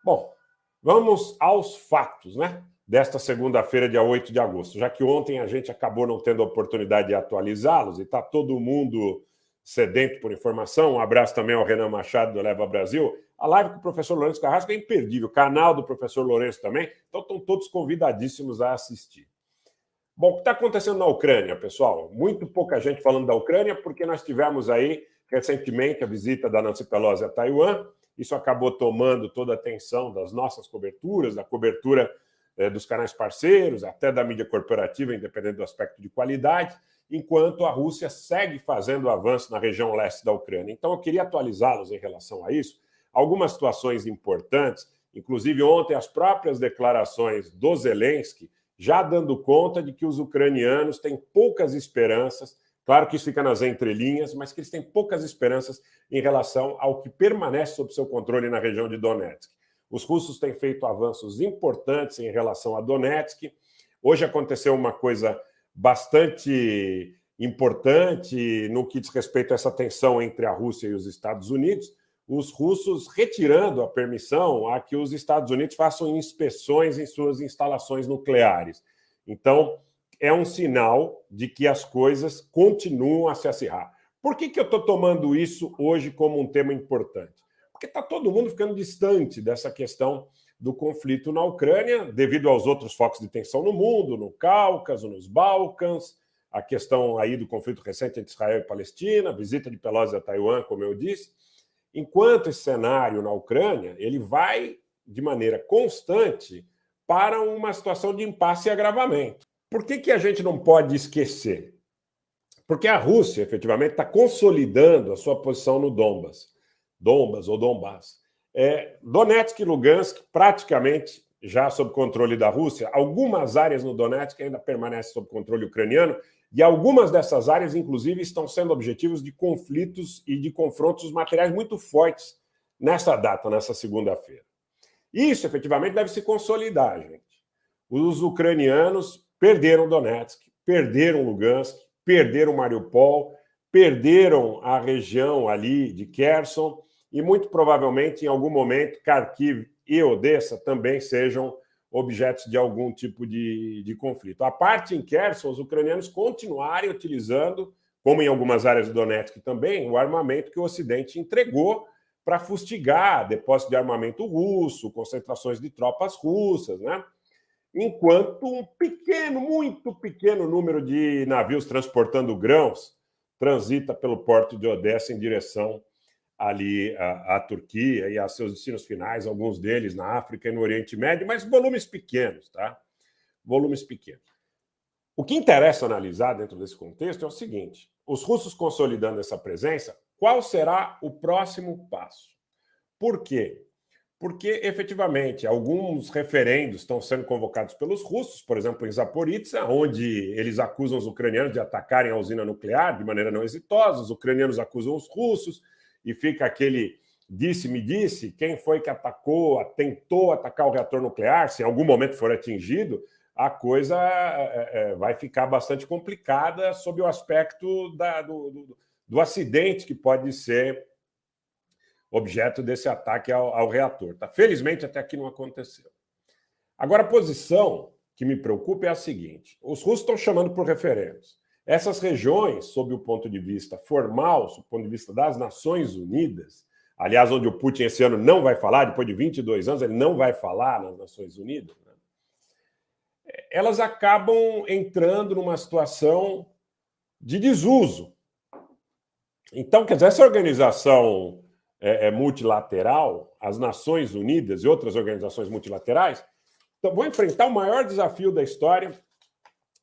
Bom, vamos aos fatos, né? Desta segunda-feira, dia 8 de agosto, já que ontem a gente acabou não tendo a oportunidade de atualizá-los e está todo mundo sedento por informação. Um abraço também ao Renan Machado, do Leva Brasil. A live com o professor Lourenço Carrasco é imperdível, o canal do professor Lourenço também, então estão todos convidadíssimos a assistir. Bom, o que está acontecendo na Ucrânia, pessoal? Muito pouca gente falando da Ucrânia, porque nós tivemos aí recentemente a visita da Nancy Pelosi a Taiwan. Isso acabou tomando toda a atenção das nossas coberturas, da cobertura dos canais parceiros, até da mídia corporativa, independente do aspecto de qualidade, enquanto a Rússia segue fazendo avanço na região leste da Ucrânia. Então, eu queria atualizá-los em relação a isso. Algumas situações importantes, inclusive ontem as próprias declarações do Zelensky, já dando conta de que os ucranianos têm poucas esperanças, claro que isso fica nas entrelinhas, mas que eles têm poucas esperanças em relação ao que permanece sob seu controle na região de Donetsk. Os russos têm feito avanços importantes em relação a Donetsk. Hoje aconteceu uma coisa bastante importante no que diz respeito a essa tensão entre a Rússia e os Estados Unidos. Os russos retirando a permissão a que os Estados Unidos façam inspeções em suas instalações nucleares. Então, é um sinal de que as coisas continuam a se acirrar. Por que eu estou tomando isso hoje como um tema importante? Porque está todo mundo ficando distante dessa questão do conflito na Ucrânia, devido aos outros focos de tensão no mundo, no Cáucaso, nos Balcãs, a questão aí do conflito recente entre Israel e Palestina, a visita de Pelosi a Taiwan, como eu disse. Enquanto esse cenário na Ucrânia, ele vai de maneira constante para uma situação de impasse e agravamento. Por que a gente não pode esquecer? Porque a Rússia, efetivamente, está consolidando a sua posição no Donbas ou Donbass. Donetsk e Lugansk, praticamente já sob controle da Rússia. Algumas áreas no Donetsk ainda permanecem sob controle ucraniano, e algumas dessas áreas, inclusive, estão sendo objetivos de conflitos e de confrontos materiais muito fortes nessa data, nessa segunda-feira. Isso, efetivamente, deve se consolidar, gente. Os ucranianos perderam Donetsk, perderam Lugansk, perderam Mariupol, perderam a região ali de Kherson e, muito provavelmente, em algum momento, Kharkiv e Odessa também sejam objetos de algum tipo de conflito. A parte em Kherson, os ucranianos continuarem utilizando, como em algumas áreas do Donetsk também, o armamento que o Ocidente entregou para fustigar depósito de armamento russo, concentrações de tropas russas, né? Enquanto um pequeno, muito pequeno número de navios transportando grãos transita pelo porto de Odessa em direção ali à Turquia e a seus destinos finais, alguns deles na África e no Oriente Médio, mas volumes pequenos, tá? Volumes pequenos. O que interessa analisar dentro desse contexto é o seguinte: os russos consolidando essa presença, qual será o próximo passo? Por quê? Porque, efetivamente, alguns referendos estão sendo convocados pelos russos, por exemplo, em Zaporizhzhia, onde eles acusam os ucranianos de atacarem a usina nuclear de maneira não exitosa, os ucranianos acusam os russos, e fica aquele disse-me-disse, quem foi que atacou, tentou atacar o reator nuclear, se em algum momento for atingido, a coisa vai ficar bastante complicada sob o aspecto do acidente que pode ser objeto desse ataque ao reator. Tá? Felizmente, até aqui não aconteceu. Agora, a posição que me preocupa é a seguinte: os russos estão chamando por referendos. Essas regiões, sob o ponto de vista formal, sob o ponto de vista das Nações Unidas, aliás, onde o Putin esse ano não vai falar, depois de 22 anos, ele não vai falar nas Nações Unidas, né? Elas acabam entrando numa situação de desuso. Então, quer dizer, essa organização multilateral, as Nações Unidas e outras organizações multilaterais, vão enfrentar o maior desafio da história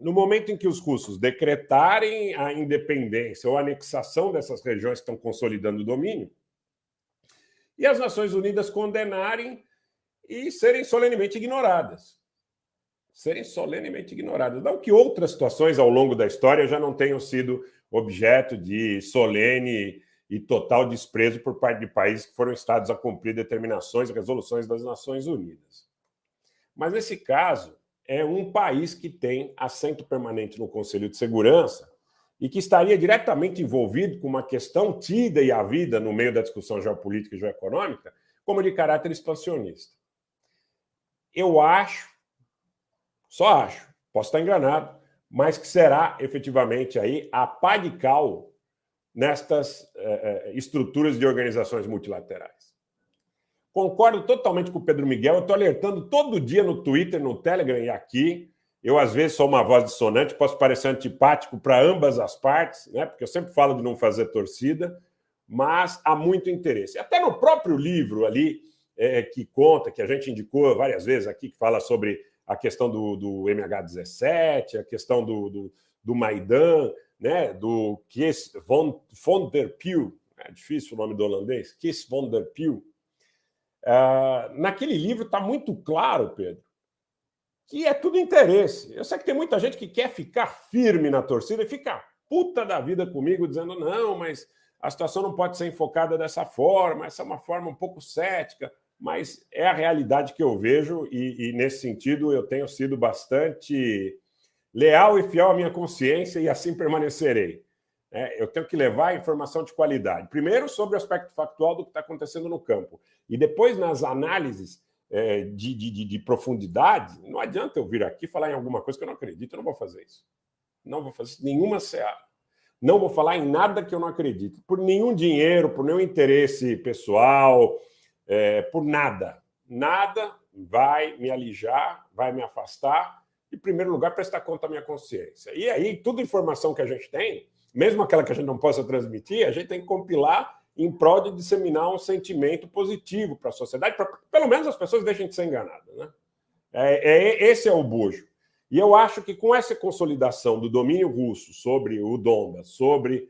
no momento em que os russos decretarem a independência ou a anexação dessas regiões que estão consolidando o domínio, e as Nações Unidas condenarem e serem solenemente ignoradas. Serem solenemente ignoradas. Não que outras situações ao longo da história já não tenham sido objeto de solene e total desprezo por parte de países que foram estados a cumprir determinações e resoluções das Nações Unidas. Mas, nesse caso, é um país que tem assento permanente no Conselho de Segurança e que estaria diretamente envolvido com uma questão tida e havida no meio da discussão geopolítica e geoeconômica como de caráter expansionista. eu acho, só acho, posso estar enganado, mas que será efetivamente aí a pá de cal nestas estruturas de organizações multilaterais. Concordo totalmente com o Pedro Miguel, eu estou alertando todo dia no Twitter, no Telegram e aqui. Eu, às vezes, sou uma voz dissonante, posso parecer antipático para ambas as partes, né? Porque eu sempre falo de não fazer torcida, mas há muito interesse. Até no próprio livro ali, que conta, que a gente indicou várias vezes aqui, que fala sobre a questão do MH17, a questão do Maidan, né? Do Kees von der Pijl, é difícil o nome do holandês, Kees von der Pijl. Naquele livro está muito claro, Pedro, que é tudo interesse. Eu sei que tem muita gente que quer ficar firme na torcida e fica puta da vida comigo, dizendo não, mas a situação não pode ser enfocada dessa forma, essa é uma forma um pouco cética, mas é a realidade que eu vejo e nesse sentido, eu tenho sido bastante leal e fiel à minha consciência e assim permanecerei. Eu tenho que levar informação de qualidade. Primeiro, sobre o aspecto factual do que está acontecendo no campo. E depois, nas análises de profundidade, não adianta eu vir aqui falar em alguma coisa que eu não acredito, eu não vou fazer isso. Não vou fazer nenhuma seara. Não vou falar em nada que eu não acredito. Por nenhum dinheiro, por nenhum interesse pessoal, por nada. Nada vai me alijar, vai me afastar. Em primeiro lugar, prestar conta à minha consciência. E aí, toda informação que a gente tem, mesmo aquela que a gente não possa transmitir, a gente tem que compilar em prol de disseminar um sentimento positivo para a sociedade, para pelo menos as pessoas deixem de ser enganadas, né? Esse é o bojo. E eu acho que com essa consolidação do domínio russo sobre o Donbas, sobre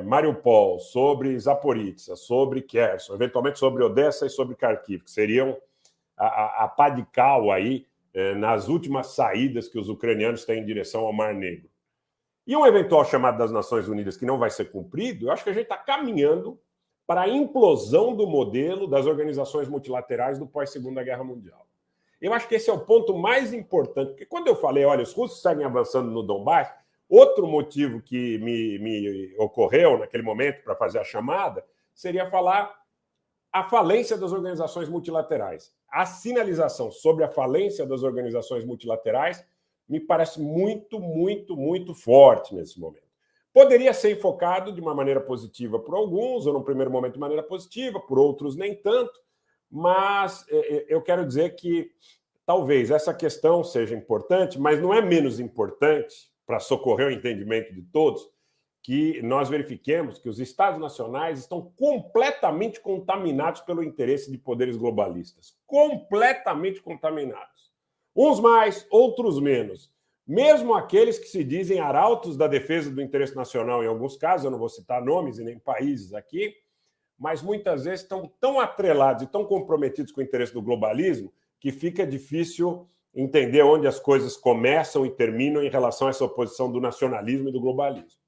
Mariupol, sobre Zaporizhzhia, sobre Kherson, eventualmente sobre Odessa e sobre Kharkiv, que seriam a pá de cal aí nas últimas saídas que os ucranianos têm em direção ao Mar Negro. E um eventual chamado das Nações Unidas que não vai ser cumprido, eu acho que a gente está caminhando para a implosão do modelo das organizações multilaterais do pós-Segunda Guerra Mundial. Eu acho que esse é o ponto mais importante, porque quando eu falei, olha, os russos seguem avançando no Donbás, outro motivo que me ocorreu naquele momento para fazer a chamada seria falar a falência das organizações multilaterais. A sinalização sobre a falência das organizações multilaterais me parece muito, muito, muito forte nesse momento. Poderia ser enfocado de uma maneira positiva por alguns, ou num primeiro momento de maneira positiva, por outros nem tanto, mas eu quero dizer que talvez essa questão seja importante, mas não é menos importante, para socorrer o entendimento de todos, que nós verifiquemos que os Estados nacionais estão completamente contaminados pelo interesse de poderes globalistas. Completamente contaminados. Uns mais, outros menos. Mesmo aqueles que se dizem arautos da defesa do interesse nacional, em alguns casos, eu não vou citar nomes e nem países aqui, mas muitas vezes estão tão atrelados e tão comprometidos com o interesse do globalismo que fica difícil entender onde as coisas começam e terminam em relação a essa oposição do nacionalismo e do globalismo.